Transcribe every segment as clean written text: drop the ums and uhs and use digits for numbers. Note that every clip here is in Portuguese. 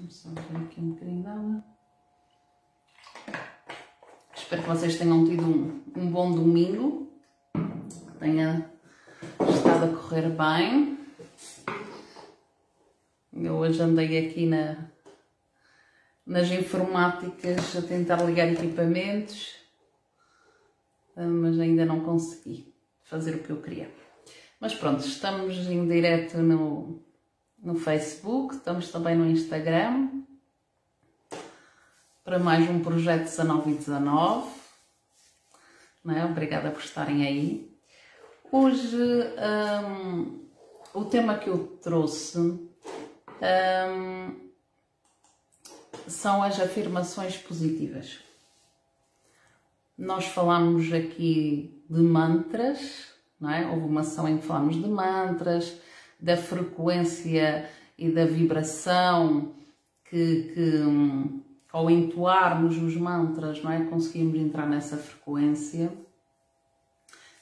Deixa-me só ver aqui um bocadinho de água. Espero que vocês tenham tido um bom domingo, que tenha estado a correr bem. Eu hoje andei aqui nas informáticas a tentar ligar equipamentos, mas ainda não consegui fazer o que eu queria. Mas pronto, estamos em direto no Facebook, estamos também no Instagram, para mais um projeto 19 e 19. Não é? Obrigada por estarem aí. Hoje o tema que eu trouxe são as afirmações positivas. Nós falámos aqui de mantras, não é? Houve uma sessão em que falámos de mantras, da frequência e da vibração que ao entoarmos os mantras, não é? Conseguimos entrar nessa frequência.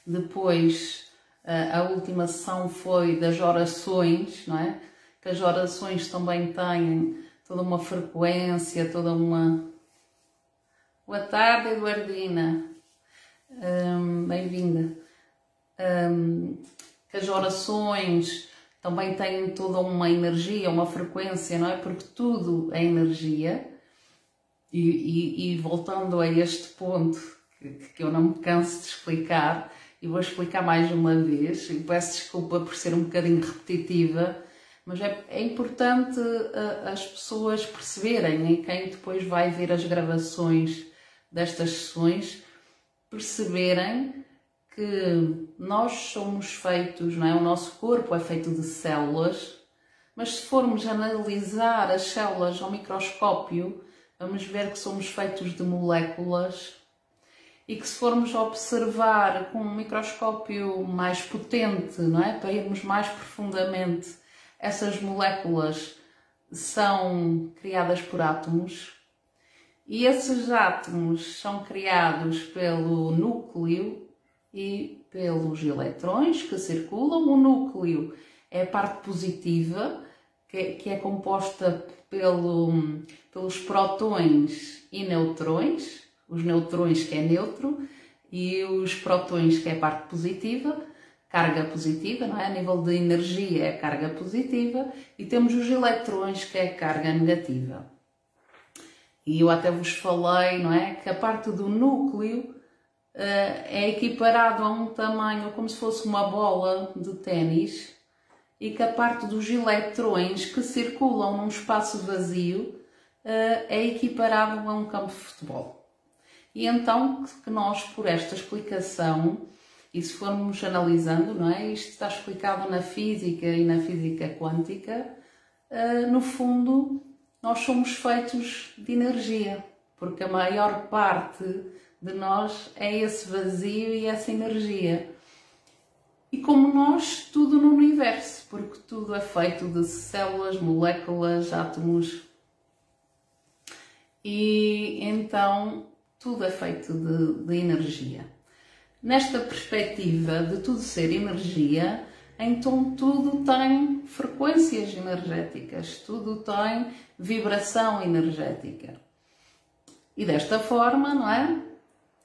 Depois, a última sessão foi das orações, não é? Que as orações também têm toda uma frequência, toda uma... Boa tarde, Eduardina. Bem-vinda. Que as orações também têm toda uma energia, uma frequência, não é? Porque tudo é energia. E voltando a este ponto, que eu não me canso de explicar, e vou explicar mais uma vez, e peço desculpa por ser um bocadinho repetitiva, mas é importante as pessoas perceberem, e quem depois vai ver as gravações destas sessões, perceberem que nós somos feitos, não é? O nosso corpo é feito de células, mas se formos analisar as células ao microscópio, vamos ver que somos feitos de moléculas e que se formos observar com um microscópio mais potente, não é? Para irmos mais profundamente, essas moléculas são criadas por átomos e esses átomos são criados pelo núcleo e pelos eletrões que circulam. O núcleo é a parte positiva, que é composta pelos prótons e neutrões, os neutrões que é neutro e os prótons que é a parte positiva, carga positiva, não é? A nível de energia é carga positiva, e temos os eletrões que é carga negativa. E eu até vos falei, não é? Que a parte do núcleo é equiparado a um tamanho como se fosse uma bola de ténis, e que a parte dos eletrões que circulam num espaço vazio é equiparado a um campo de futebol. E então que nós, por esta explicação, e se formos analisando, não é? Isto está explicado na física e na física quântica, no fundo nós somos feitos de energia, porque a maior parte de nós é esse vazio e essa energia. E como nós, tudo no universo, porque tudo é feito de células, moléculas, átomos. E então tudo é feito de energia. Nesta perspectiva de tudo ser energia, então tudo tem frequências energéticas, tudo tem vibração energética. E desta forma, não é?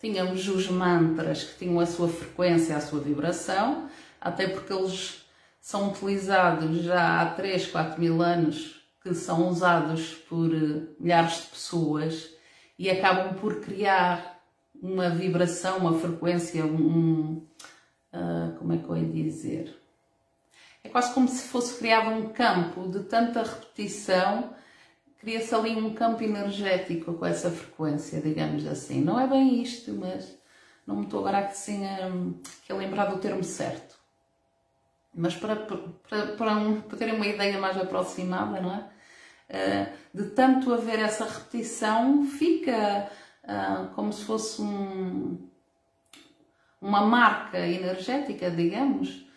Tínhamos os mantras que tinham a sua frequência, a sua vibração, até porque eles são utilizados já há 3, 4 mil anos, que são usados por milhares de pessoas e acabam por criar uma vibração, uma frequência, como é que eu ia dizer? É quase como se fosse criado um campo de tanta repetição, cria-se ali um campo energético com essa frequência, digamos assim. Não é bem isto, mas não me estou agora assim a lembrar do termo certo. Mas para terem uma ideia mais aproximada, não é? De tanto haver essa repetição, fica como se fosse uma marca energética, digamos,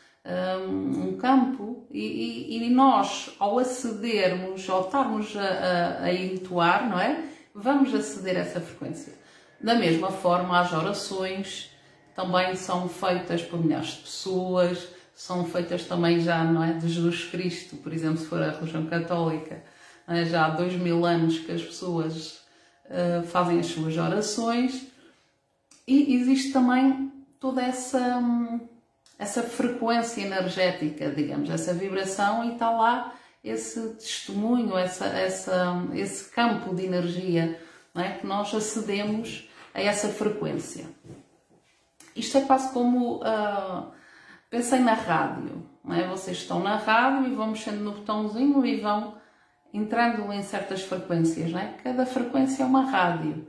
um campo, e nós, ao acedermos, ao estarmos a entoar, não é? Vamos aceder a essa frequência. Da mesma forma, as orações também são feitas por milhares de pessoas, são feitas também já, não é? De Jesus Cristo, por exemplo, se for a religião católica, Já há 2000 anos que as pessoas fazem as suas orações, e existe também toda essa frequência energética, digamos, essa vibração, e está lá esse testemunho, esse campo de energia, não é? Que nós acedemos a essa frequência. Isto é quase como, pensem na rádio, não é? Vocês estão na rádio e vão mexendo no botãozinho e vão entrando em certas frequências, não é? Cada frequência é uma rádio.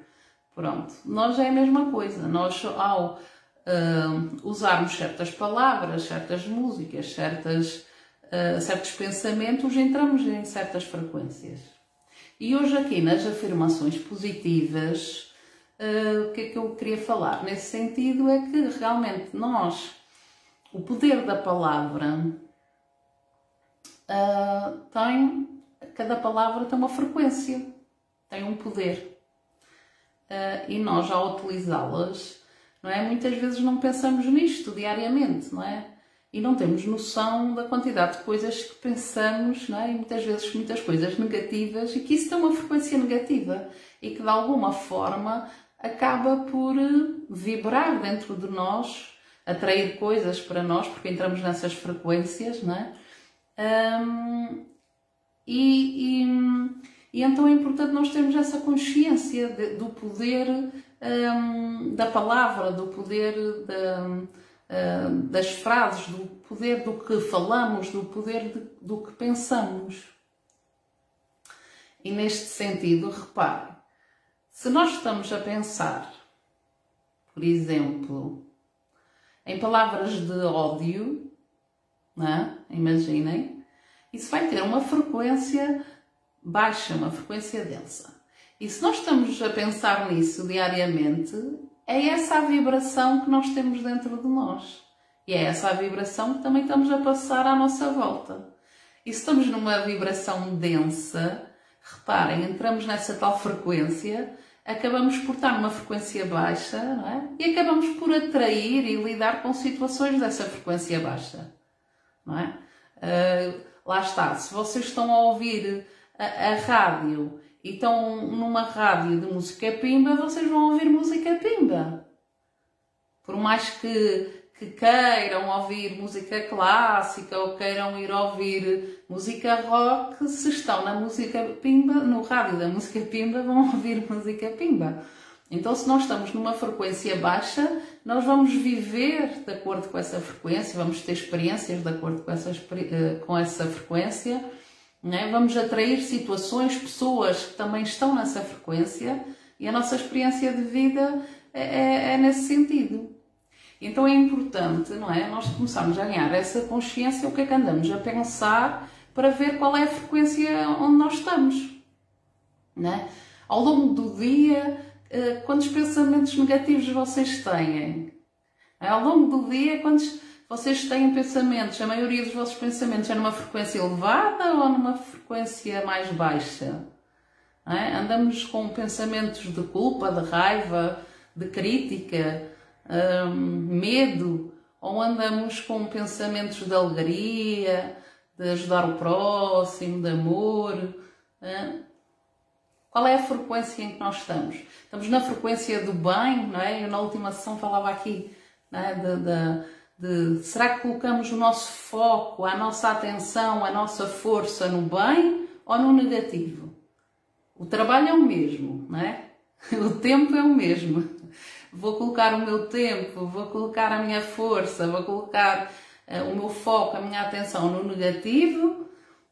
Pronto, nós é a mesma coisa. Nós, ao usarmos certas palavras, certas músicas, certos pensamentos, entramos em certas frequências. E hoje aqui nas afirmações positivas, o que é que eu queria falar? Nesse sentido é que realmente o poder da palavra cada palavra tem uma frequência, tem um poder. E nós, ao utilizá-las, não é? Muitas vezes não pensamos nisto diariamente, não é? E não temos noção da quantidade de coisas que pensamos, não é? E muitas vezes muitas coisas negativas, e que isso tem uma frequência negativa e que de alguma forma acaba por vibrar dentro de nós, atrair coisas para nós, porque entramos nessas frequências, não é? E então é importante nós termos essa consciência do poder da palavra, do poder das frases, do poder do que falamos, do poder do que pensamos. E neste sentido, repare, se nós estamos a pensar, por exemplo, em palavras de ódio, não é? Imaginem, isso vai ter uma frequência baixa, uma frequência densa. E se nós estamos a pensar nisso diariamente, é essa a vibração que nós temos dentro de nós. E é essa a vibração que também estamos a passar à nossa volta. E se estamos numa vibração densa, reparem, entramos nessa tal frequência, acabamos por estar numa frequência baixa, não é? E acabamos por atrair e lidar com situações dessa frequência baixa, não é? Lá está, se vocês estão a ouvir a rádio e estão numa rádio de música pimba, vocês vão ouvir música pimba. Por mais que queiram ouvir música clássica ou queiram ir ouvir música rock, se estão na música pimba, no rádio da música pimba, vão ouvir música pimba. Então, se nós estamos numa frequência baixa, nós vamos viver de acordo com essa frequência, vamos ter experiências de acordo com essa frequência, né? Vamos atrair situações, pessoas que também estão nessa frequência, e a nossa experiência de vida é nesse sentido. Então é importante, não é? Nós começarmos a ganhar essa consciência, o que é que andamos a pensar, para ver qual é a frequência onde nós estamos, não é? Ao longo do dia, quantos pensamentos negativos vocês têm? Ao longo do dia, quantos vocês têm pensamentos? A maioria dos vossos pensamentos é numa frequência elevada ou numa frequência mais baixa? Andamos com pensamentos de culpa, de raiva, de crítica, medo, ou andamos com pensamentos de alegria, de ajudar o próximo, de amor? Qual é a frequência em que nós estamos? Estamos na frequência do bem, não é? Eu na última sessão falava aqui, não é? Será que colocamos o nosso foco, a nossa atenção, a nossa força no bem ou no negativo? O trabalho é o mesmo, não é? O tempo é o mesmo. Vou colocar o meu tempo, vou colocar a minha força, vou colocar o meu foco, a minha atenção no negativo,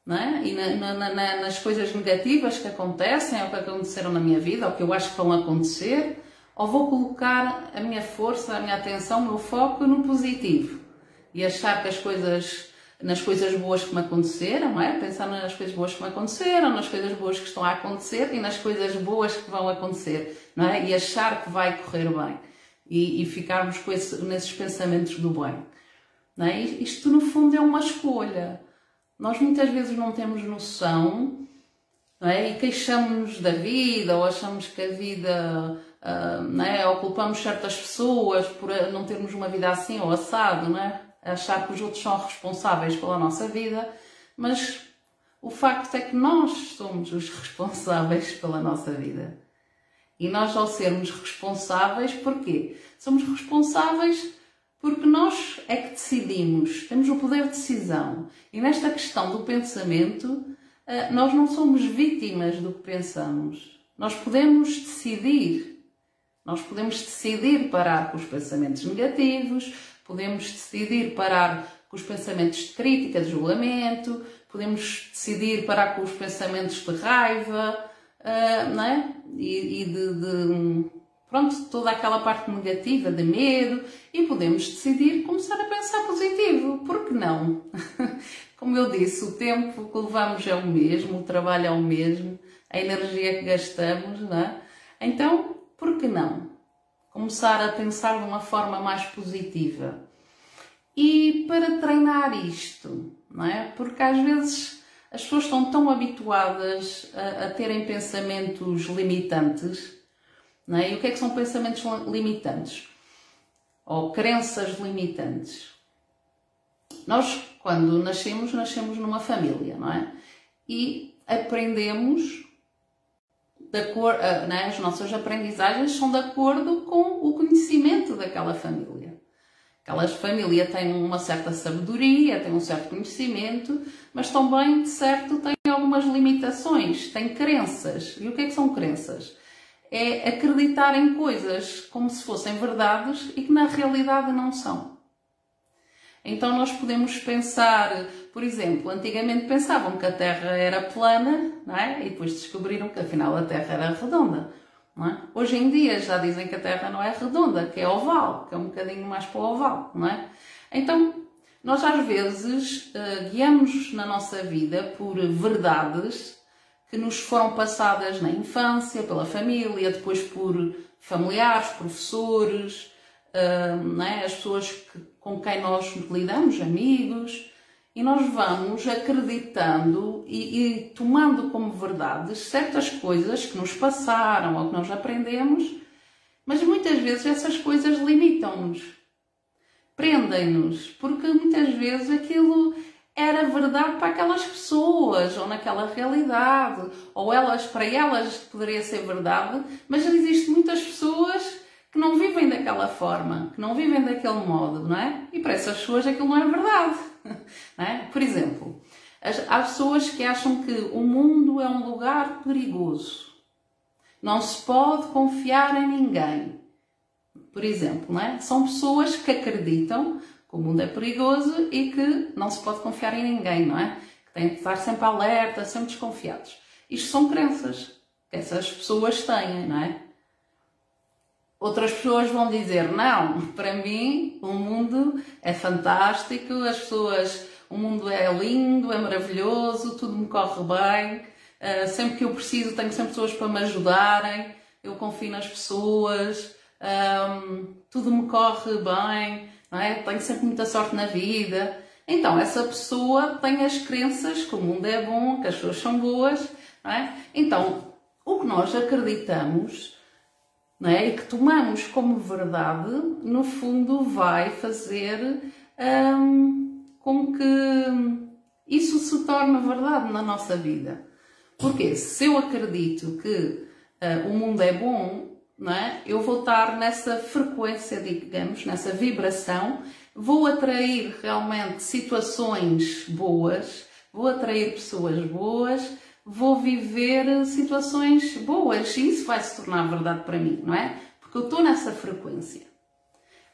não é? E nas coisas negativas que acontecem, ou que aconteceram na minha vida, ou que eu acho que vão acontecer, ou vou colocar a minha força, a minha atenção, o meu foco no positivo e achar que nas coisas boas que me aconteceram, não é? Pensar nas coisas boas que me aconteceram, nas coisas boas que estão a acontecer e nas coisas boas que vão acontecer, não é? E achar que vai correr bem e ficarmos nesses pensamentos do bem, não é? Isto no fundo é uma escolha. Nós muitas vezes não temos noção, não é? E queixamos-nos da vida, ou achamos que a vida, não é? Ou culpamos certas pessoas por não termos uma vida assim ou assado, não é? Achar que os outros são responsáveis pela nossa vida, mas O facto é que nós somos os responsáveis pela nossa vida. E nós, ao sermos responsáveis, porquê? Somos responsáveis porque nós é que decidimos, temos o poder de decisão. E nesta questão do pensamento, nós não somos vítimas do que pensamos. Nós podemos decidir. Nós podemos decidir parar com os pensamentos negativos, podemos decidir parar com os pensamentos de crítica, de julgamento, podemos decidir parar com os pensamentos de raiva, não é? Pronto, toda aquela parte negativa, de medo, e podemos decidir começar a pensar positivo. Por que não? Como eu disse, o tempo que levamos é o mesmo, o trabalho é o mesmo, a energia que gastamos, não é? Então, por que não? Começar a pensar de uma forma mais positiva. E para treinar isto, não é? Porque às vezes as pessoas estão tão habituadas a terem pensamentos limitantes, não é? E o que é que são pensamentos limitantes? Ou crenças limitantes? Nós, quando nascemos numa família, não é? E aprendemos, não é? As nossas aprendizagens são de acordo com o conhecimento daquela família. Aquela família tem uma certa sabedoria, tem um certo conhecimento, mas também, de certo, tem algumas limitações, tem crenças. E o que é que são crenças? É acreditar em coisas como se fossem verdades e que na realidade não são. Então nós podemos pensar, por exemplo, antigamente pensavam que a Terra era plana, não é? E depois descobriram que afinal a Terra era redonda. Não é? Hoje em dia já dizem que a Terra não é redonda, que é oval, que é um bocadinho mais para o oval, não é? Então, nós às vezes guiamos na nossa vida por verdades que nos foram passadas na infância, pela família, depois por familiares, professores, não é? As pessoas com quem nós lidamos, amigos, e nós vamos acreditando e tomando como verdades certas coisas que nos passaram ou que nós aprendemos, mas muitas vezes essas coisas limitam-nos, prendem-nos, porque muitas vezes aquilo era verdade para aquelas pessoas ou naquela realidade, ou para elas poderia ser verdade, mas existem muitas pessoas que não vivem daquela forma, que não vivem daquele modo, não é? E para essas pessoas aquilo não é verdade. Não é? Por exemplo, há pessoas que acham que o mundo é um lugar perigoso. Não se pode confiar em ninguém. Por exemplo, não é? São pessoas que acreditam que o mundo é perigoso e que não se pode confiar em ninguém, não é? Que têm que estar sempre alerta, sempre desconfiados. Isto são crenças que essas pessoas têm, não é? Outras pessoas vão dizer, não, para mim o mundo é fantástico, o mundo é lindo, é maravilhoso, tudo me corre bem, sempre que eu preciso tenho sempre pessoas para me ajudarem, eu confio nas pessoas, tudo me corre bem, não é? Tenho sempre muita sorte na vida. Então essa pessoa tem as crenças que o mundo é bom, que as pessoas são boas, não é? Então o que nós acreditamos, não é? E que tomamos como verdade, no fundo vai fazer com que isso se torne verdade na nossa vida. Porque se eu acredito que o mundo é bom, não é? Eu vou estar nessa frequência, digamos, nessa vibração, vou atrair realmente situações boas, vou atrair pessoas boas, vou viver situações boas e isso vai se tornar verdade para mim, não é? Porque eu estou nessa frequência.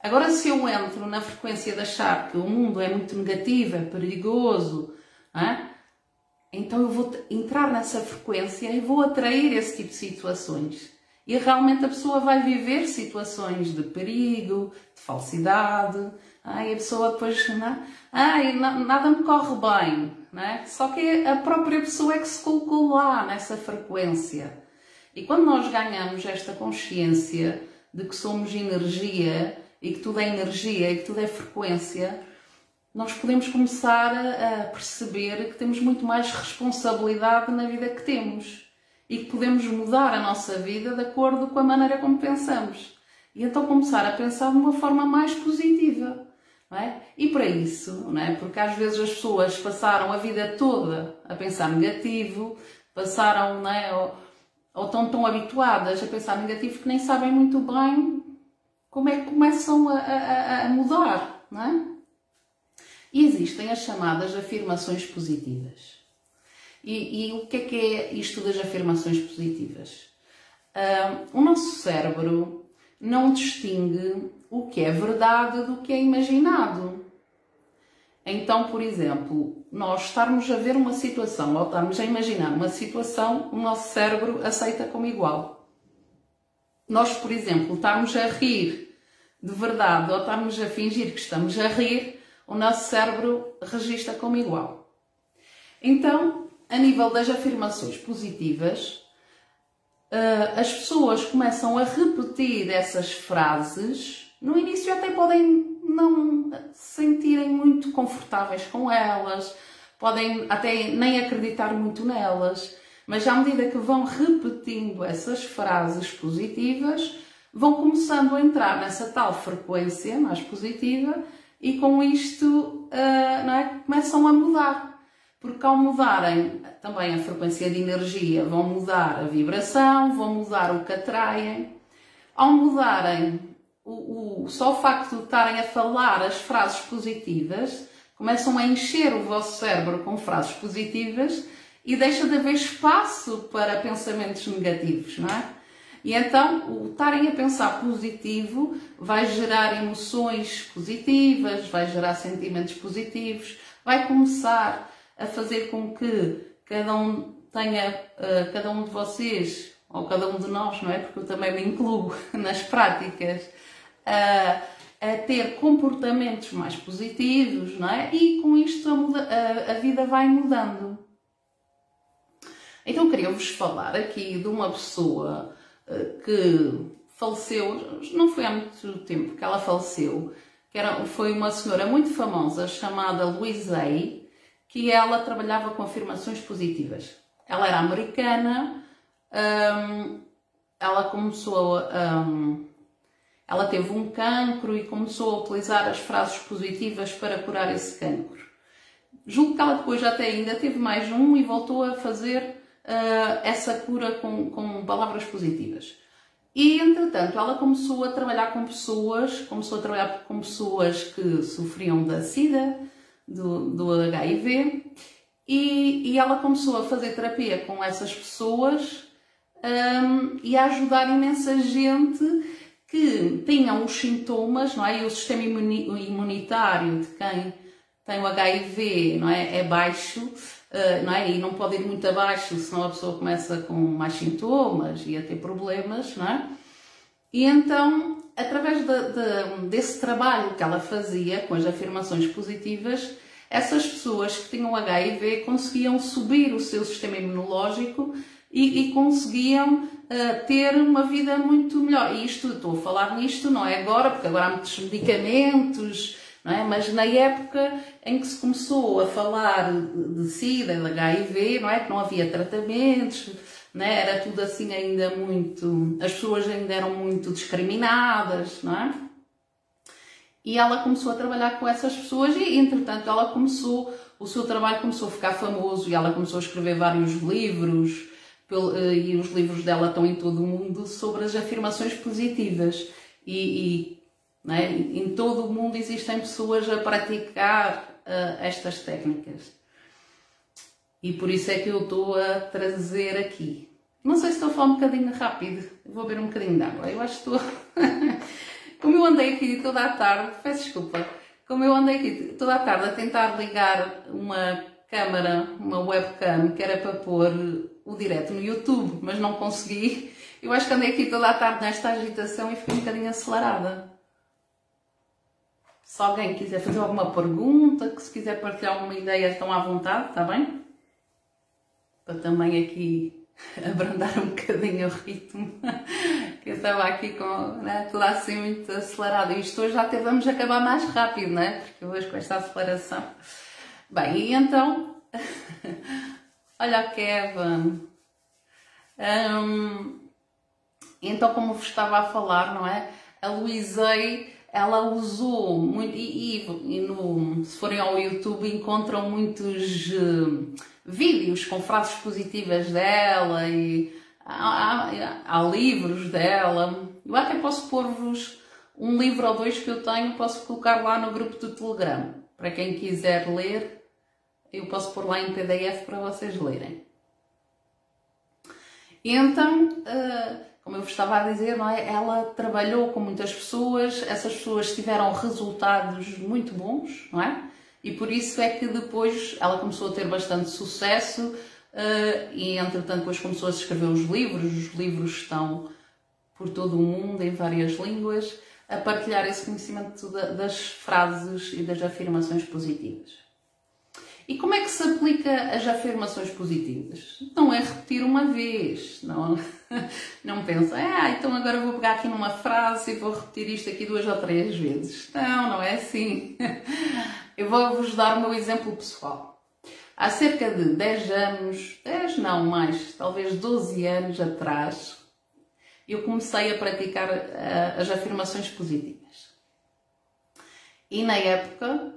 Agora, se eu entro na frequência de achar que o mundo é muito negativo, é perigoso, não é? Então eu vou entrar nessa frequência e vou atrair esse tipo de situações. E realmente a pessoa vai viver situações de perigo, de falsidade, e a pessoa depois, nada me corre bem, não é? Só que a própria pessoa é que se colocou lá nessa frequência. E quando nós ganhamos esta consciência de que somos energia e que tudo é energia e que tudo é frequência, nós podemos começar a perceber que temos muito mais responsabilidade na vida que temos e que podemos mudar a nossa vida de acordo com a maneira como pensamos. E então começar a pensar de uma forma mais positiva. não é? E para isso, não é? Porque às vezes as pessoas passaram a vida toda a pensar negativo, passaram, não é? Ou estão tão habituadas a pensar negativo que nem sabem muito bem como é que começam a mudar, não é? E existem as chamadas afirmações positivas. E o que é isto das afirmações positivas? O nosso cérebro não distingue o que é verdade do que é imaginado. Então, por exemplo, nós estarmos a ver uma situação ou estarmos a imaginar uma situação, o nosso cérebro aceita como igual. Nós, por exemplo, estarmos a rir de verdade ou estarmos a fingir que estamos a rir, o nosso cérebro registra como igual. Então, a nível das afirmações positivas, as pessoas começam a repetir essas frases. No início até podem não se sentirem muito confortáveis com elas, podem até nem acreditar muito nelas, mas à medida que vão repetindo essas frases positivas, vão começando a entrar nessa tal frequência mais positiva e com isto não é, começam a mudar. Porque ao mudarem também a frequência de energia, vão mudar a vibração, vão mudar o que atraem. Ao mudarem, só o facto de estarem a falar as frases positivas, começam a encher o vosso cérebro com frases positivas e deixa de haver espaço para pensamentos negativos, não é? E então, o estarem a pensar positivo vai gerar emoções positivas, vai gerar sentimentos positivos, vai começar a fazer com que cada um tenha, cada um de vocês, ou cada um de nós, não é? Porque eu também me incluo nas práticas, a ter comportamentos mais positivos, não é? E com isto a vida vai mudando. Então queria-vos falar aqui de uma pessoa que faleceu, não foi há muito tempo que ela faleceu, foi uma senhora muito famosa chamada Louise Hay, que ela trabalhava com afirmações positivas. Ela era americana, ela teve um cancro e começou a utilizar as frases positivas para curar esse cancro. Julgo que ela depois até ainda teve mais um e voltou a fazer essa cura com palavras positivas. E, entretanto, ela começou a trabalhar com pessoas, que sofriam da SIDA, do HIV, e ela começou a fazer terapia com essas pessoas e a ajudar imensa gente que tinham os sintomas, não é? E o sistema imunitário de quem tem o HIV, não é? É baixo, não é? E não pode ir muito abaixo, senão a pessoa começa com mais sintomas e a ter problemas, não é? E então, através desse trabalho que ela fazia com as afirmações positivas, essas pessoas que tinham HIV conseguiam subir o seu sistema imunológico e conseguiam ter uma vida muito melhor. E estou a falar nisto, não é agora, porque agora há muitos medicamentos, não é? Mas na época em que se começou a falar de SIDA, de HIV, não é? Que não havia tratamentos, não é? Era tudo assim ainda muito... As pessoas ainda eram muito discriminadas, não é? E ela começou a trabalhar com essas pessoas e, entretanto, o seu trabalho começou a ficar famoso e ela começou a escrever vários livros e os livros dela estão em todo o mundo sobre as afirmações positivas. Não é? Em todo o mundo existem pessoas a praticar estas técnicas. E por isso é que eu estou a trazer aqui. Não sei se estou a falar um bocadinho rápido. Vou beber um bocadinho de água. Eu acho que estou... Como eu andei aqui toda a tarde... Peço desculpa. Como eu andei aqui toda a tarde a tentar ligar uma câmara, uma webcam, que era para pôr o direto no YouTube, mas não consegui. Eu acho que andei aqui toda a tarde nesta agitação e fiquei um bocadinho acelerada. Se alguém quiser fazer alguma pergunta, que se quiser partilhar alguma ideia, estão à vontade, está bem? Para também aqui abrandar um bocadinho o ritmo, que eu estava aqui toda assim muito acelerada. E isto hoje já até vamos acabar mais rápido, não é? Porque hoje com esta aceleração. Bem, e então, olha o Kevin. Então, como vos estava a falar, não é? A Louise Hay ela usou muito, se forem ao YouTube encontram muitos vídeos com frases positivas dela e há livros dela. Eu até posso pôr-vos um livro ou dois que eu tenho, posso colocar lá no grupo do Telegram. Para quem quiser ler, eu posso pôr lá em PDF para vocês lerem. E então, como eu vos estava a dizer, não é? Ela trabalhou com muitas pessoas, essas pessoas tiveram resultados muito bons, não é? E por isso é que depois ela começou a ter bastante sucesso e entretanto depois começou a escrever os livros estão por todo o mundo, em várias línguas, a partilhar esse conhecimento das frases e das afirmações positivas. E como é que se aplica as afirmações positivas? Não é repetir uma vez, não pensa, então agora vou pegar aqui numa frase e vou repetir isto aqui 2 ou 3 vezes. Não é assim. Eu vou-vos dar o meu exemplo pessoal. Há cerca de 10 anos, 10 não mais, talvez 12 anos atrás, eu comecei a praticar as afirmações positivas. E na época,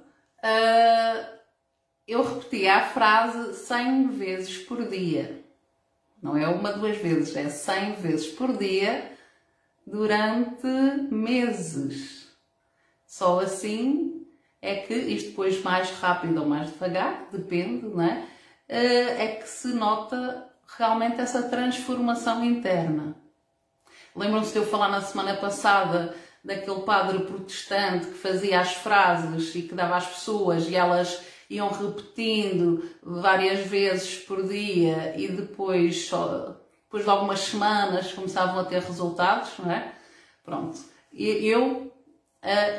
eu repetia a frase 100 vezes por dia. Não é 1, 2 vezes, é 100 vezes por dia durante meses. Só assim é que, isto depois mais rápido ou mais devagar, depende, não é? É que se nota realmente essa transformação interna. Lembram-se de eu falar na semana passada daquele padre protestante que fazia as frases e que dava às pessoas e elas iam repetindo várias vezes por dia e depois de algumas semanas começavam a ter resultados, não é? Pronto. Eu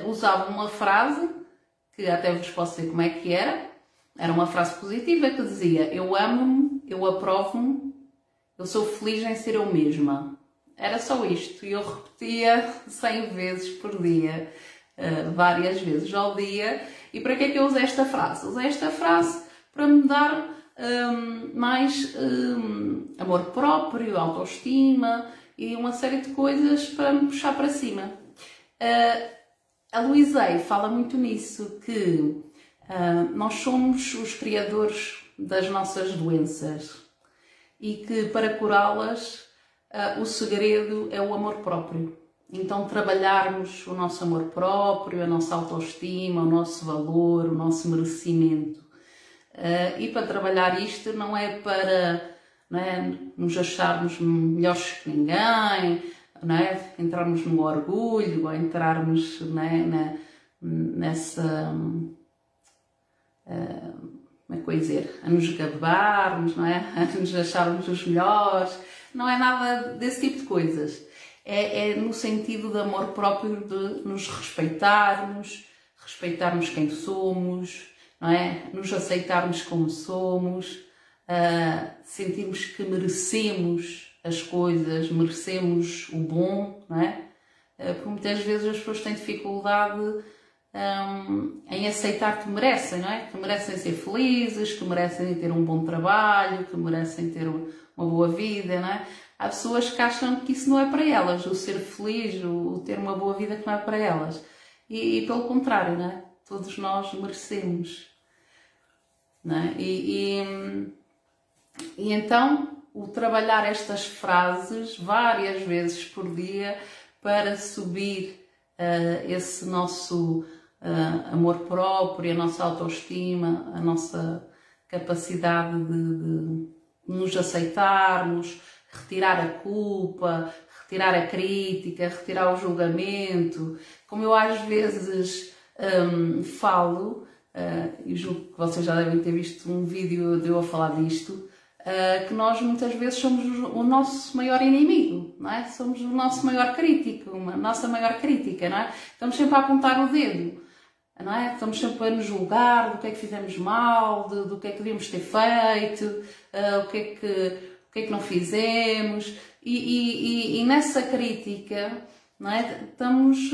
usava uma frase, que até vos posso dizer como é que era uma frase positiva que dizia: eu amo-me, eu aprovo-me, eu sou feliz em ser eu mesma. Era só isto, e eu repetia 100 vezes por dia, várias vezes ao dia. E para que é que eu usei esta frase? Usei esta frase para me dar mais amor próprio, autoestima e uma série de coisas para me puxar para cima. A Louise Hay fala muito nisso, que nós somos os criadores das nossas doenças e que para curá-las o segredo é o amor próprio. Então trabalharmos o nosso amor próprio, a nossa autoestima, o nosso valor, o nosso merecimento. E para trabalhar isto não é para nos acharmos melhores que ninguém, não é? Entrarmos no orgulho, ou entrarmos nessa... como é que eu ia dizer? A nos gabarmos, não é? A nos acharmos os melhores. Não é nada desse tipo de coisas. É no sentido de amor próprio, de nos respeitarmos quem somos, não é? Nos aceitarmos como somos, sentirmos que merecemos as coisas, merecemos o bom, não é? Porque muitas vezes as pessoas têm dificuldade em aceitar que merecem, não é? Que merecem ser felizes, que merecem ter um bom trabalho, que merecem ter uma boa vida, não é? Há pessoas que acham que isso não é para elas, o ser feliz, o ter uma boa vida que não é para elas. E pelo contrário, não é? Todos nós merecemos. Não é? E então, o trabalhar estas frases várias vezes por dia para subir esse nosso amor próprio, a nossa autoestima, a nossa capacidade de nos aceitarmos, retirar a culpa, retirar a crítica, retirar o julgamento. Como eu às vezes falo, e julgo que vocês já devem ter visto um vídeo de eu a falar disto, que nós muitas vezes somos o nosso maior inimigo, não é? Somos o nosso maior crítico, a nossa maior crítica, não é? Estamos sempre a apontar o dedo, não é? Estamos sempre a nos julgar do que é que fizemos mal, do que é que devíamos ter feito, o que é que não fizemos, e nessa crítica, não é? Estamos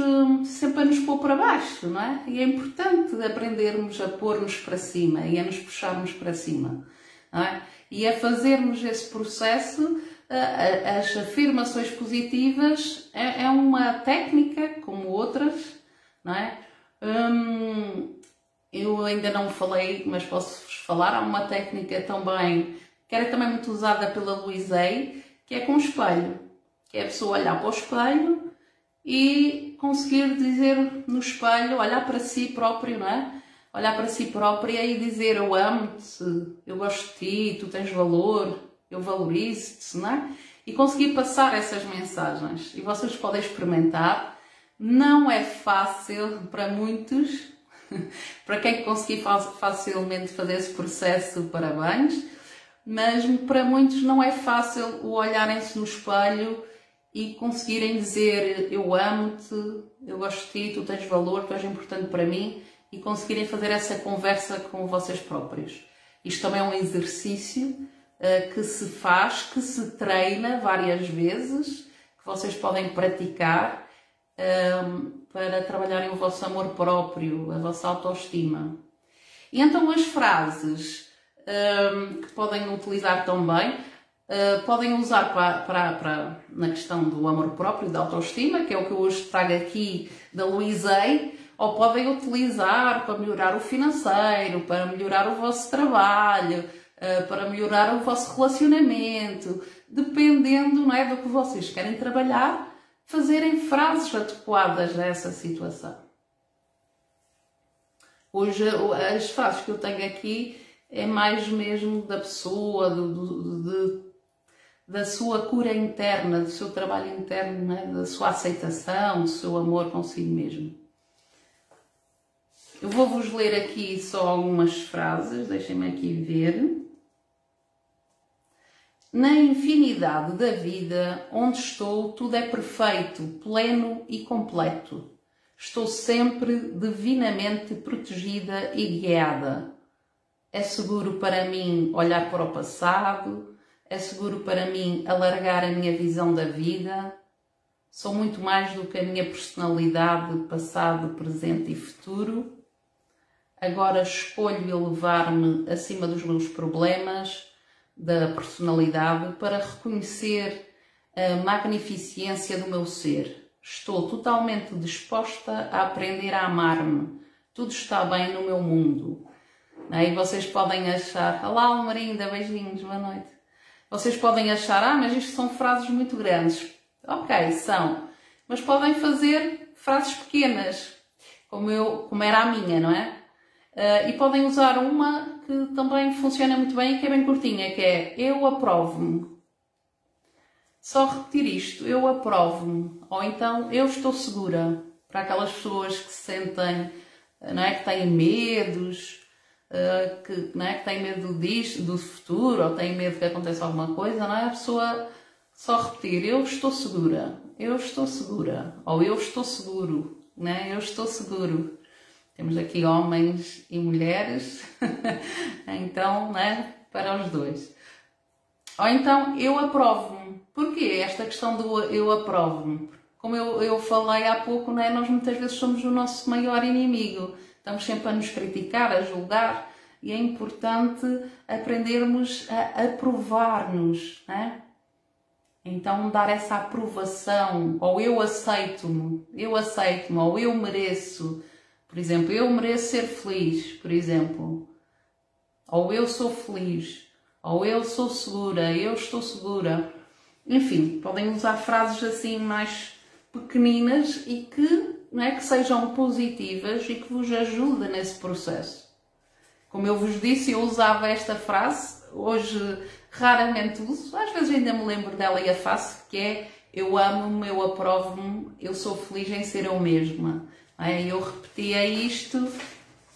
sempre a nos pôr para baixo, não é? E é importante aprendermos a pôr-nos para cima e a nos puxarmos para cima, não é? E a fazermos esse processo, as afirmações positivas é uma técnica, como outras, não é? Eu ainda não falei, mas posso-vos falar, há uma técnica também, que era também muito usada pela Louise Hay, que é com o espelho, que é a pessoa olhar para o espelho e conseguir dizer no espelho, olhar para si próprio, não é? Olhar para si própria e dizer eu amo-te, eu gosto de ti, tu tens valor, eu valorizo-te, não é? E conseguir passar essas mensagens. E vocês podem experimentar. Não é fácil para muitos, para quem conseguir facilmente fazer esse processo, parabéns, mas para muitos não é fácil o olharem-se no espelho e conseguirem dizer eu amo-te, eu gosto de ti, tu tens valor, tu és importante para mim, e conseguirem fazer essa conversa com vocês próprios. Isto também é um exercício que se faz, que se treina várias vezes, que vocês podem praticar para trabalharem o vosso amor próprio, a vossa autoestima. E então as frases que podem utilizar também, podem usar na questão do amor próprio, da autoestima, que é o que eu hoje trago aqui da Louise Hay, ou podem utilizar para melhorar o financeiro, para melhorar o vosso trabalho, para melhorar o vosso relacionamento, dependendo, não é, do que vocês querem trabalhar, fazerem frases adequadas a essa situação. Hoje as frases que eu tenho aqui é mais mesmo da pessoa, da sua cura interna, do seu trabalho interno, não é? Da sua aceitação, do seu amor consigo mesmo. Eu vou-vos ler aqui só algumas frases, deixem-me aqui ver. Na infinidade da vida, onde estou, tudo é perfeito, pleno e completo. Estou sempre divinamente protegida e guiada. É seguro para mim olhar para o passado, é seguro para mim alargar a minha visão da vida. Sou muito mais do que a minha personalidade, passado, presente e futuro. Agora escolho elevar-me acima dos meus problemas, da personalidade, para reconhecer a magnificência do meu ser. Estou totalmente disposta a aprender a amar-me. Tudo está bem no meu mundo. E vocês podem achar... Olá, Almarinda, beijinhos, boa noite. Vocês podem achar, mas isto são frases muito grandes. Ok, são. Mas podem fazer frases pequenas, como era a minha, não é? E podem usar uma que também funciona muito bem e que é bem curtinha, que é eu aprovo-me. Só repetir isto, eu aprovo-me. Ou então eu estou segura. Para aquelas pessoas que se sentem, não é, que têm medos, que têm medo disto, do futuro, ou têm medo que aconteça alguma coisa, não é? A pessoa só repetir eu estou segura, ou eu estou seguro, não é? Eu estou seguro. Temos aqui homens e mulheres, então, né, para os dois. Ou então, eu aprovo-me. Porquê esta questão do eu aprovo-me? Como eu falei há pouco, né, nós muitas vezes somos o nosso maior inimigo. Estamos sempre a nos criticar, a julgar, e é importante aprendermos a aprovar-nos, né? Então, dar essa aprovação, ou eu aceito-me, ou eu mereço. Por exemplo, eu mereço ser feliz, por exemplo. Ou eu sou feliz. Ou eu sou segura, eu estou segura. Enfim, podem usar frases assim mais pequeninas e que, não é, que sejam positivas e que vos ajudem nesse processo. Como eu vos disse, eu usava esta frase, hoje raramente uso, às vezes ainda me lembro dela e a faço, que é eu amo-me, eu aprovo-me, eu sou feliz em ser eu mesma. Eu repetia isto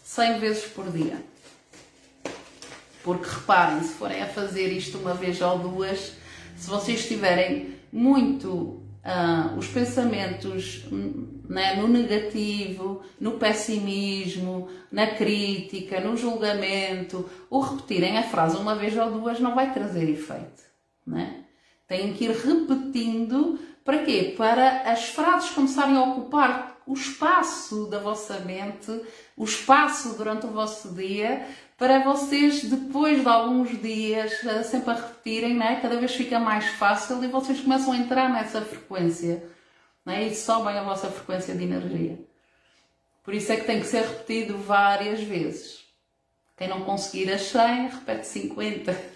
100 vezes por dia. Porque reparem, se forem a fazer isto uma vez ou duas, se vocês tiverem muito os pensamentos, né, no negativo, no pessimismo, na crítica, no julgamento, o repetirem a frase uma vez ou duas não vai trazer efeito. Né? Têm que ir repetindo. Para quê? Para as frases começarem a ocupar o espaço da vossa mente, o espaço durante o vosso dia, para vocês, depois de alguns dias, sempre a repetirem, né? Cada vez fica mais fácil e vocês começam a entrar nessa frequência, né? E sobem a vossa frequência de energia. Por isso é que tem que ser repetido várias vezes. Quem não conseguir as 100, repete 50.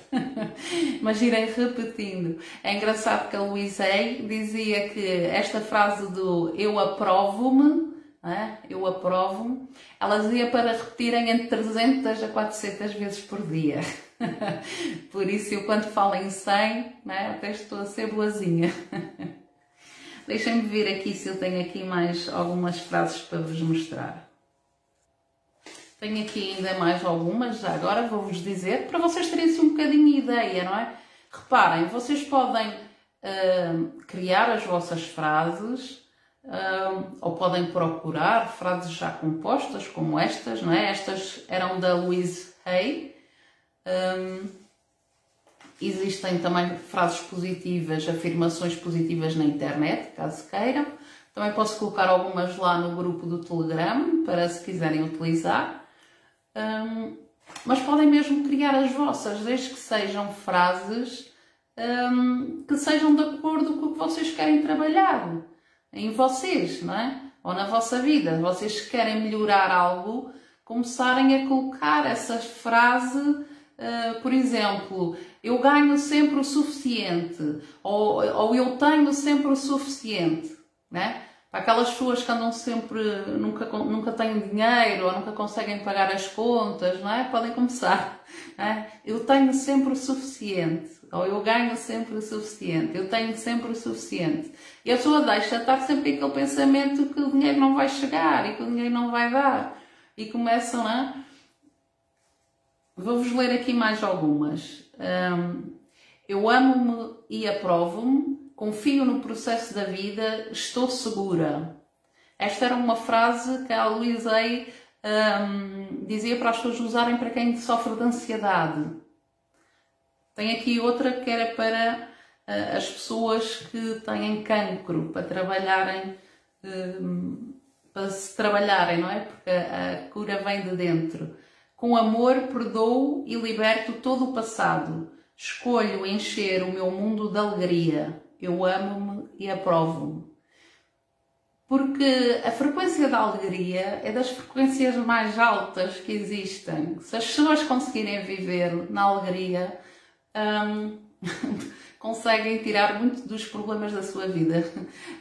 Mas irem repetindo. É engraçado que a Louise Hay dizia que esta frase do eu aprovo-me, eu aprovo-me, ela dizia para repetirem entre 300 a 400 vezes por dia. Por isso eu quando falo em 100, até estou a ser boazinha. Deixem-me ver aqui se eu tenho aqui mais algumas frases para vos mostrar. Tenho aqui ainda mais algumas, já agora vou-vos dizer, para vocês terem assim um bocadinho de ideia, não é? Reparem, vocês podem criar as vossas frases, ou podem procurar frases já compostas, como estas, não é? Estas eram da Louise Hay. Existem também frases positivas, afirmações positivas na internet, caso queiram. Também posso colocar algumas lá no grupo do Telegram, para se quiserem utilizar. Mas podem mesmo criar as vossas, desde que sejam frases que sejam de acordo com o que vocês querem trabalhar em vocês, não é? Ou na vossa vida. Vocês querem melhorar algo, começarem a colocar essa frase, por exemplo, eu ganho sempre o suficiente, ou eu tenho sempre o suficiente, não é? Para aquelas pessoas que andam sempre, nunca têm dinheiro ou nunca conseguem pagar as contas, não é? Podem começar. Não é? Eu tenho sempre o suficiente. Ou eu ganho sempre o suficiente. Eu tenho sempre o suficiente. E a pessoa deixa estar sempre aquele pensamento que o dinheiro não vai chegar e que o dinheiro não vai dar. E começam a... Vou-vos ler aqui mais algumas. Eu amo-me e aprovo-me. Confio no processo da vida, estou segura. Esta era uma frase que a Louise Hay dizia para as pessoas usarem para quem sofre de ansiedade. Tem aqui outra que era para as pessoas que têm cancro, para trabalharem, para se trabalharem, não é? Porque a cura vem de dentro. Com amor, perdoo e liberto todo o passado. Escolho encher o meu mundo de alegria. Eu amo-me e aprovo-me. Porque a frequência da alegria é das frequências mais altas que existem. Se as pessoas conseguirem viver na alegria, conseguem tirar muito dos problemas da sua vida.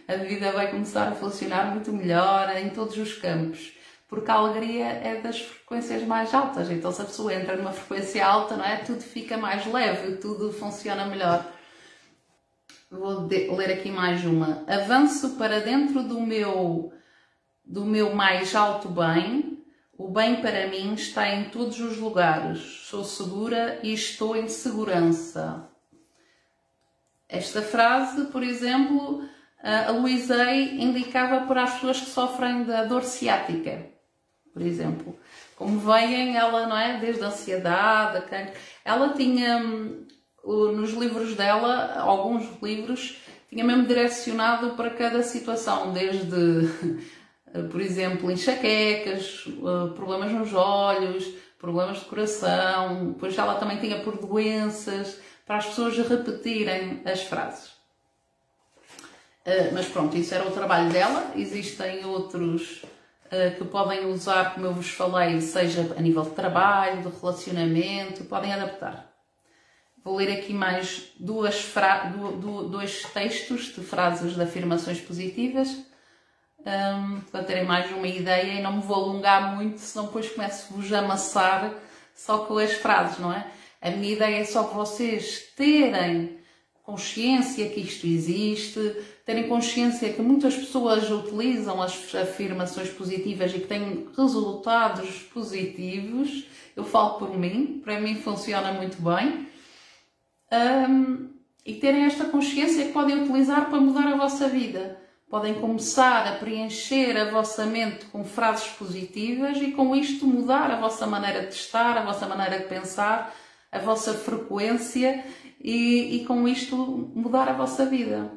A vida vai começar a funcionar muito melhor em todos os campos. Porque a alegria é das frequências mais altas. Então se a pessoa entra numa frequência alta, não é? Tudo fica mais leve, tudo funciona melhor. Vou ler aqui mais uma. Avanço para dentro do meu mais alto bem. O bem para mim está em todos os lugares. Sou segura e estou em segurança. Esta frase, por exemplo, a Louise Hay indicava para as pessoas que sofrem da dor ciática, por exemplo. Como veem, ela, não é? Desde a ansiedade, ela tinha... Nos livros dela, alguns livros, tinha mesmo direcionado para cada situação, desde, por exemplo, enxaquecas, problemas nos olhos, problemas de coração, depois ela também tinha por doenças, para as pessoas repetirem as frases. Mas pronto, isso era o trabalho dela. Existem outros que podem usar, como eu vos falei, seja a nível de trabalho, de relacionamento, podem adaptar. Vou ler aqui mais dois textos de frases de afirmações positivas, para terem mais uma ideia, e não me vou alongar muito, senão depois começo-vos a amassar só com as frases, não é? A minha ideia é só que vocês terem consciência que isto existe, terem consciência que muitas pessoas utilizam as afirmações positivas e que têm resultados positivos. Eu falo por mim, para mim funciona muito bem. E terem esta consciência que podem utilizar para mudar a vossa vida. Podem começar a preencher a vossa mente com frases positivas e com isto mudar a vossa maneira de estar, a vossa maneira de pensar, a vossa frequência e com isto mudar a vossa vida.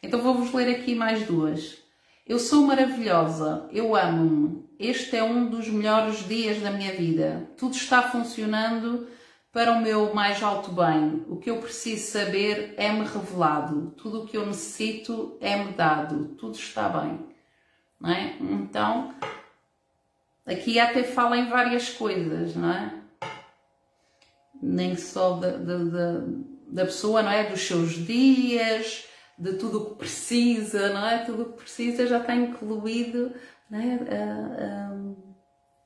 Então vou-vos ler aqui mais duas. Eu sou maravilhosa, eu amo-me. Este é um dos melhores dias da minha vida. Tudo está funcionando para o meu mais alto bem. O que eu preciso saber é-me revelado. Tudo o que eu necessito é-me dado. Tudo está bem. Não é? Então, aqui até fala em várias coisas, não é? Nem só da pessoa, não é? Dos seus dias, de tudo o que precisa, não é? Tudo o que precisa já está incluído, não é?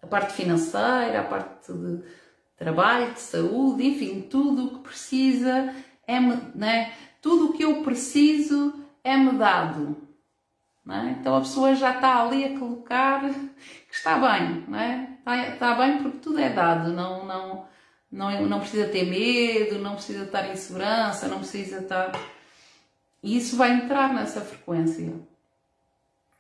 A parte financeira, a parte de trabalho, de saúde, enfim, tudo o que precisa não é? Tudo o que eu preciso é-me dado. Não é? Então a pessoa já está ali a colocar que está bem, não é? Está bem porque tudo é dado, não precisa ter medo, não precisa estar em segurança, não precisa estar... E isso vai entrar nessa frequência.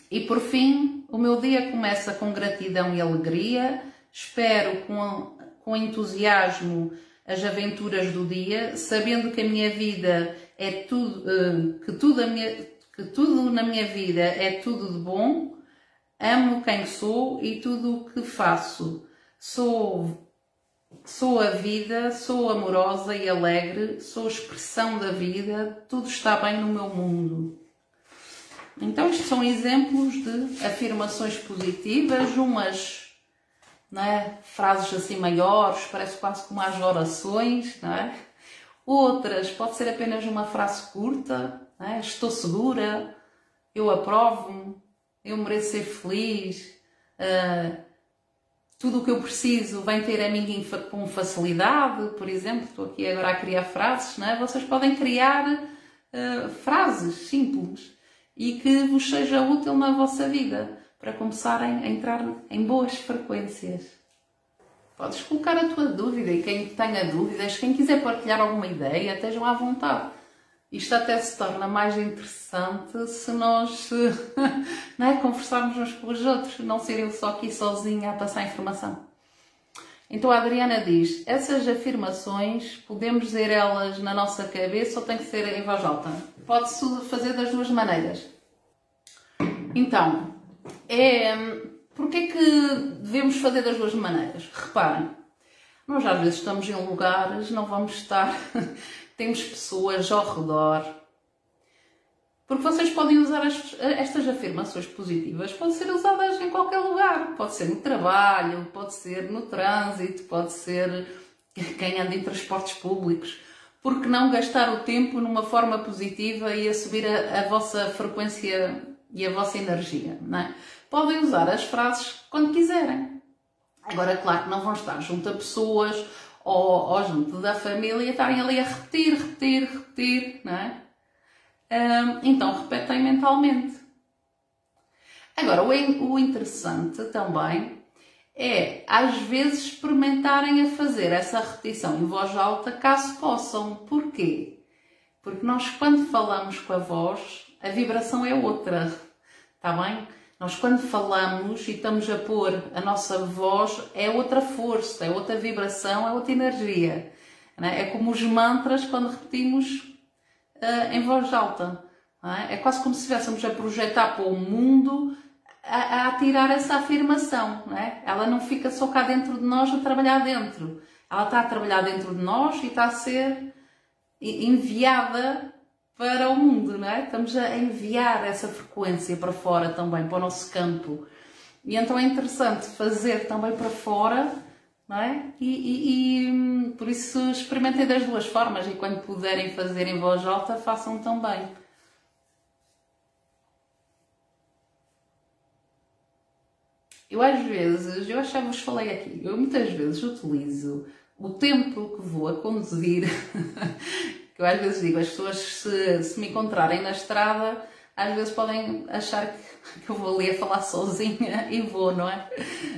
E por fim, o meu dia começa com gratidão e alegria, espero com entusiasmo as aventuras do dia, sabendo que a minha vida é tudo, que tudo na minha vida é tudo de bom, amo quem sou e tudo o que faço. Sou a vida, sou amorosa e alegre, sou a expressão da vida, tudo está bem no meu mundo. Então estes são exemplos de afirmações positivas, umas, não é, frases assim maiores, parece quase como as orações, não é? Outras, pode ser apenas uma frase curta, não é? Estou segura, eu aprovo-me, eu mereço ser feliz, tudo o que eu preciso vem ter a mim com facilidade, por exemplo, estou aqui agora a criar frases, não é? Vocês podem criar frases simples e que vos seja útil na vossa vida, para começarem a entrar em boas frequências. Podes colocar a tua dúvida e quem tenha dúvidas, quem quiser partilhar alguma ideia, estejam à vontade. Isto até se torna mais interessante se nós não é, conversarmos uns com os outros, não ser eu só aqui sozinha a passar informação. Então a Adriana diz, essas afirmações, podemos dizer elas na nossa cabeça ou tem que ser em voz alta? Pode-se fazer das duas maneiras. Então, porque é que devemos fazer das duas maneiras? Reparem, nós às vezes estamos em lugares, não vamos estar, temos pessoas ao redor, porque vocês podem usar estas afirmações positivas, podem ser usadas em qualquer lugar, pode ser no trabalho, pode ser no trânsito, pode ser quem anda em transportes públicos. Por que não gastar o tempo numa forma positiva e a subir a vossa frequência e a vossa energia, não é? Podem usar as frases quando quiserem. Agora, claro que não vão estar junto a pessoas ou junto da família e estarem ali a repetir, não é? Então, repetem mentalmente. Agora, o interessante também é, às vezes, experimentarem a fazer essa repetição em voz alta, caso possam. Porquê? Porque nós, quando falamos com a voz, a vibração é outra, está bem? Nós, quando falamos e estamos a pôr a nossa voz, é outra força, é outra vibração, é outra energia. Não é? É como os mantras quando repetimos em voz alta. Não é? É quase como se estivéssemos a projetar para o mundo a atirar essa afirmação. Não é? Ela não fica só cá dentro de nós a trabalhar dentro. Ela está a trabalhar dentro de nós e está a ser enviada para o mundo, não é? Estamos a enviar essa frequência para fora também, para o nosso campo. E então é interessante fazer também para fora, não é? E por isso experimentem das duas formas e quando puderem fazer em voz alta, façam também. Eu às vezes, eu acho que já vos falei aqui, eu muitas vezes utilizo o tempo que vou a conduzir, que eu às vezes digo, as pessoas se me encontrarem na estrada, às vezes podem achar que eu vou ali a falar sozinha e vou, não é?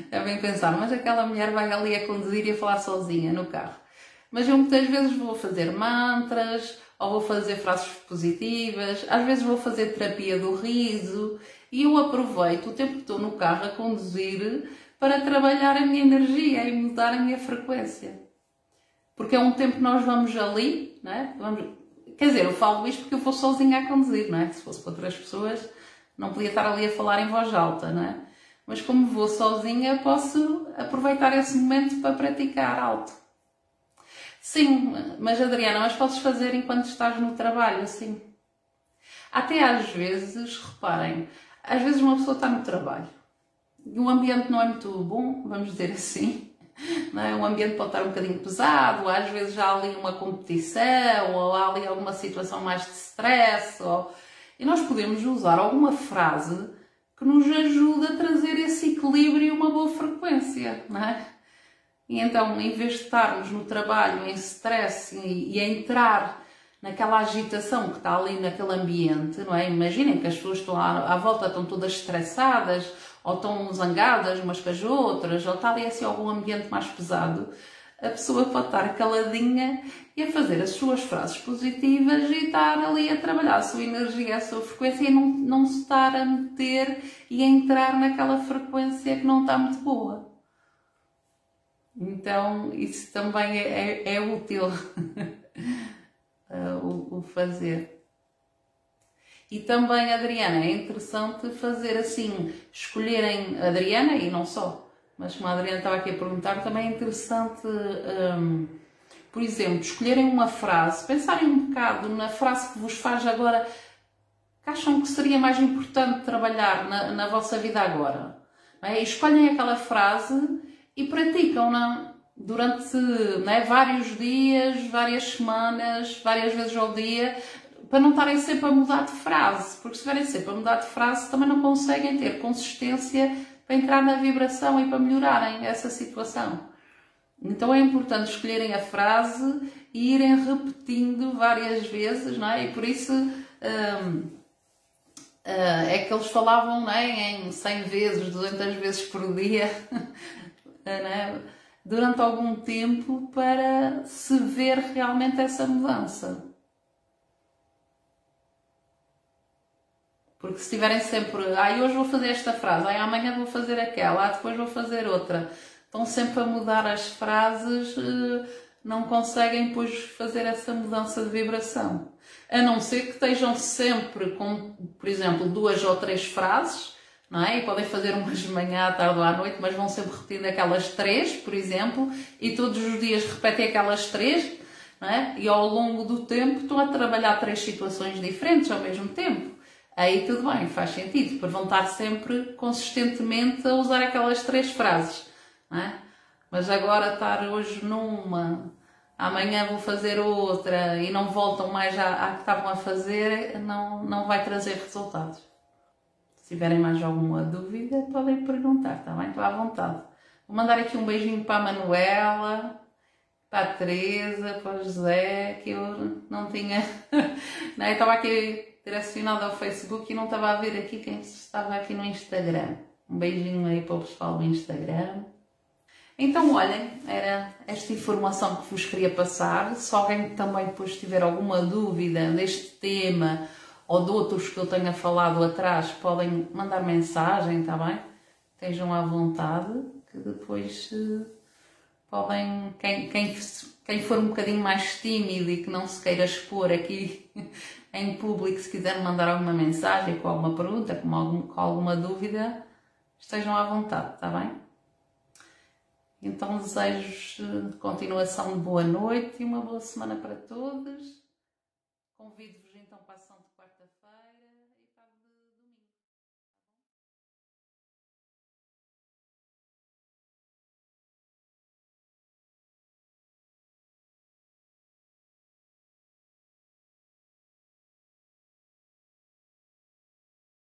É bem pensar, mas aquela mulher vai ali a conduzir e a falar sozinha no carro. Mas eu muitas vezes vou fazer mantras, ou vou fazer frases positivas, às vezes vou fazer terapia do riso, e eu aproveito o tempo que estou no carro a conduzir para trabalhar a minha energia e mudar a minha frequência. Porque é um tempo que nós vamos ali, não é? Quer dizer, eu falo isto porque eu vou sozinha a conduzir, não é? Se fosse para outras pessoas, não podia estar ali a falar em voz alta, não é? Mas como vou sozinha, posso aproveitar esse momento para praticar alto. Sim, mas Adriana, mas podes fazer enquanto estás no trabalho, sim. Até às vezes, reparem, às vezes uma pessoa está no trabalho e o ambiente não é muito bom, vamos dizer assim, não é? O ambiente pode estar um bocadinho pesado, às vezes já há ali uma competição, ou há ali alguma situação mais de stress, e nós podemos usar alguma frase que nos ajude a trazer esse equilíbrio e uma boa frequência, não é? E então, em vez de estarmos no trabalho em stress e a entrar naquela agitação que está ali naquele ambiente, não é? Imaginem que as pessoas estão à volta, estão todas estressadas, ou estão zangadas umas com as outras, ou está ali assim algum ambiente mais pesado, a pessoa pode estar caladinha e a fazer as suas frases positivas e estar ali a trabalhar a sua energia, a sua frequência e não se estar a meter e a entrar naquela frequência que não está muito boa. Então, isso também é útil o fazer. E também, Adriana, é interessante fazer assim, escolherem, Adriana e não só, mas como a Adriana estava aqui a perguntar, também é interessante, por exemplo, escolherem uma frase, pensarem um bocado na frase que vos faz agora, que acham que seria mais importante trabalhar na vossa vida agora. Não é? E escolhem aquela frase e praticam-na durante, não é, vários dias, várias semanas, várias vezes ao dia, para não estarem sempre a mudar de frase, porque se estiverem sempre a mudar de frase também não conseguem ter consistência para entrar na vibração e para melhorarem essa situação. Então é importante escolherem a frase e irem repetindo várias vezes, não é? E por isso é que eles falavam, não é, em 100 vezes, 200 vezes por dia, não é? Durante algum tempo para se ver realmente essa mudança. Porque se estiverem sempre, hoje vou fazer esta frase, amanhã vou fazer aquela, depois vou fazer outra, estão sempre a mudar as frases, não conseguem depois fazer essa mudança de vibração. A não ser que estejam sempre com, por exemplo, 2 ou 3 frases, não é? E podem fazer umas de manhã, à tarde ou à noite, mas vão sempre repetindo aquelas 3, por exemplo, e todos os dias repetem aquelas 3, não é? E ao longo do tempo estão a trabalhar 3 situações diferentes ao mesmo tempo. Aí tudo bem, faz sentido, porque vão estar sempre consistentemente a usar aquelas 3 frases, não é? Mas agora estar hoje numa, amanhã vou fazer outra e não voltam mais à que estavam a fazer, não vai trazer resultados. Se tiverem mais alguma dúvida, podem perguntar, está bem? Estou à vontade. Vou mandar aqui um beijinho para a Manuela, para a Teresa, para o José, que eu não tinha... Não, eu estava aqui direcionado ao Facebook e não estava a ver aqui quem estava aqui no Instagram. Um beijinho aí para o pessoal do Instagram. Então, olhem, era esta informação que vos queria passar. Se alguém também depois tiver alguma dúvida deste tema ou de outros que eu tenha falado atrás, podem mandar mensagem, está bem? Estejam à vontade, que depois podem, quem for um bocadinho mais tímido e que não se queira expor aqui em público, se quiser mandar alguma mensagem com alguma pergunta, com alguma dúvida, estejam à vontade, está bem? Então desejo continuação de boa noite e uma boa semana para todos. Convido-vos então para a ação